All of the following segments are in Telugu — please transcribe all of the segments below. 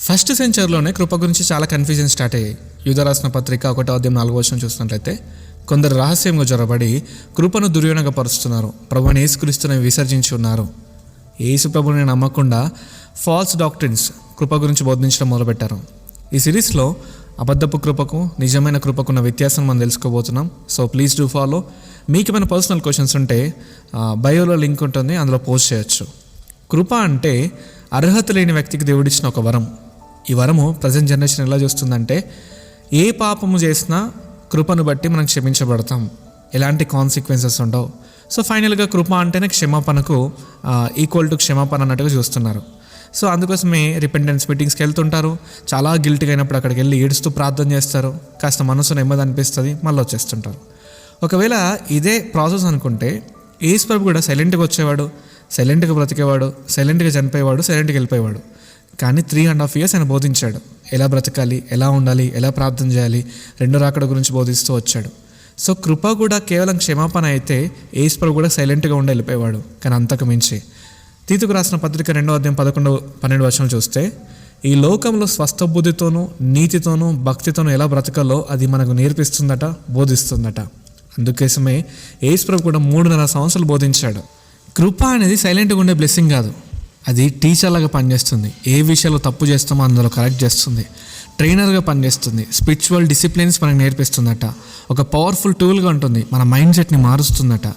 ఫస్ట్ సెంచరీలోనే కృప గురించి చాలా కన్ఫ్యూజన్ స్టార్ట్ అయ్యాయి. యూదా రాసిన పత్రిక 1:4 చూసినట్లయితే కొందరు రహస్యంగా జొరబడి కృపను దుర్వినియోగపరుస్తున్నారు, ప్రభువుని యేసుక్రీస్తుని విసర్జించి ఉన్నారు. యేసు ప్రభువుని నమ్మకుండా ఫాల్స్ డాక్ట్రిన్స్ కృప గురించి బోధించడం మొదలుపెట్టారు. ఈ సిరీస్లో అబద్ధపు కృపకు నిజమైన కృపకున్న వ్యత్యాసం మనం తెలుసుకోబోతున్నాం. So please do follow. మీకు ఏమైనా పర్సనల్ క్వశ్చన్స్ ఉంటే బయోలో లింక్ ఉంటుంది, అందులో పోస్ట్ చేయొచ్చు. కృప అంటే అర్హత లేని వ్యక్తికి దేవుడిచ్చిన ఒక వరం. ఈ వరము ప్రజెంట్ జనరేషన్ ఎలా చూస్తుందంటే, ఏ పాపము చేసినా కృపను బట్టి మనం క్షమించబడతాం, ఎలాంటి కాన్సిక్వెన్సెస్ ఉండవు. సో ఫైనల్గా కృప అంటేనే క్షమాపణకు ఈక్వల్ టు క్షమాపణ అన్నట్టుగా చూస్తున్నారు. సో అందుకోసమే రిపెంటెన్స్ మీటింగ్స్కి వెళ్తుంటారు, చాలా గిల్ట్గా అయినప్పుడు అక్కడికి వెళ్ళి ఏడుస్తూ ప్రార్థన చేస్తారు, కాస్త మనసు నెమ్మది అనిపిస్తుంది, మళ్ళీ వచ్చేస్తుంటారు. ఒకవేళ ఇదే ప్రాసెస్ అనుకుంటే యేసు ప్రభు కూడా సైలెంట్గా వచ్చేవాడు, సైలెంట్గా బ్రతికేవాడు, సైలెంట్గా చనిపోయేవాడు, సైలెంట్గా వెళ్ళిపోయేవాడు. కానీ 3.5 years ఆయన బోధించాడు, ఎలా బ్రతకాలి, ఎలా ఉండాలి, ఎలా ప్రార్థన చేయాలి, రెండో రాకడ గురించి బోధిస్తూ వచ్చాడు. సో కృప కూడా కేవలం క్షమాపణ అయితే యేసు ప్రభు కూడా సైలెంట్గా ఉండి వెళ్ళిపోయేవాడు. కానీ అంతకు మించి తీతుకు రాసిన పత్రిక 2:11-12 చూస్తే, ఈ లోకంలో స్వస్థ బుద్ధితోనూ నీతితోనూ భక్తితోనూ ఎలా బ్రతకాలో అది మనకు నేర్పిస్తుందట, బోధిస్తుందట. అందుకోసమే యేసు ప్రభు కూడా 3.5 సంవత్సరాలు బోధించాడు. కృప అనేది సైలెంట్గా ఉండే బ్లెస్సింగ్ కాదు, అది టీచర్లాగా పనిచేస్తుంది. ఏ విషయాలు తప్పు చేస్తామో అందులో కరెక్ట్ చేస్తుంది. ట్రైనర్గా పనిచేస్తుంది. స్పిరిచువల్ డిసిప్లిన్స్ మనకు నేర్పిస్తుందట. ఒక పవర్ఫుల్ టూల్గా ఉంటుంది, మన మైండ్ సెట్ని మారుస్తుందట.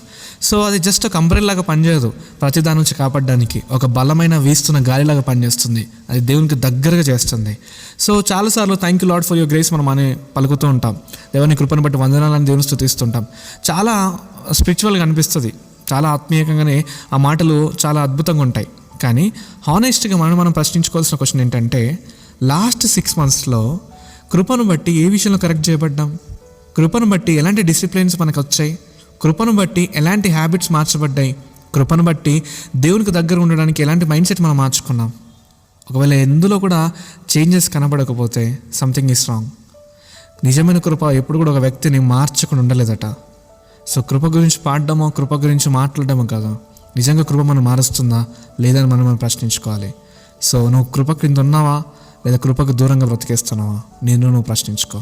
సో అది జస్ట్ ఒక అంబ్రెల్లాగా పనిచేయదు, ప్రతిదాని నుంచి కాపాడడానికి ఒక బలమైన వీస్తున్న గాలిలాగా పనిచేస్తుంది. అది దేవునికి దగ్గరగా చేస్తుంది. సో చాలాసార్లు thank you lord for your grace మనం అని పలుకుతూ ఉంటాం, దేవుని కృపను బట్టి వందనాలని దేవుని స్తుతిస్తుంటాం. చాలా స్పిరిచువల్గా అనిపిస్తుంది, చాలా ఆత్మీయంగానే ఆ మాటలు చాలా అద్భుతంగా ఉంటాయి. కానీ హానెస్ట్గా మనం ప్రశ్నించుకోవాల్సిన క్వశ్చన్ ఏంటంటే, లాస్ట్ 6 monthsలో కృపను బట్టి ఏ విషయంలో కరెక్ట్ చేయబడ్డాం? కృపను బట్టి ఎలాంటి డిసిప్లిన్స్ మనకు వచ్చాయి? కృపను బట్టి ఎలాంటి హ్యాబిట్స్ మార్చబడ్డాయి? కృపను బట్టి దేవునికి దగ్గర ఉండడానికి ఎలాంటి మైండ్ సెట్ మనం మార్చుకున్నాం? ఒకవేళ ఎందులో కూడా చేంజెస్ కనబడకపోతే సంథింగ్ ఈస్ రాంగ్. నిజమైన కృప ఎప్పుడు కూడా ఒక వ్యక్తిని మార్చకుండా ఉండలేదట. సో కృప గురించి పాడడమో, కృప గురించి మాట్లాడడమో కాదు, నిజంగా కృప మనం మారుస్తుందా లేదని మనం ప్రశ్నించుకోవాలి. సో నువ్వు కృప క్రింద ఉన్నావా లేదా కృపకు దూరంగా బ్రతికేస్తున్నావా? నువ్వు ప్రశ్నించుకో.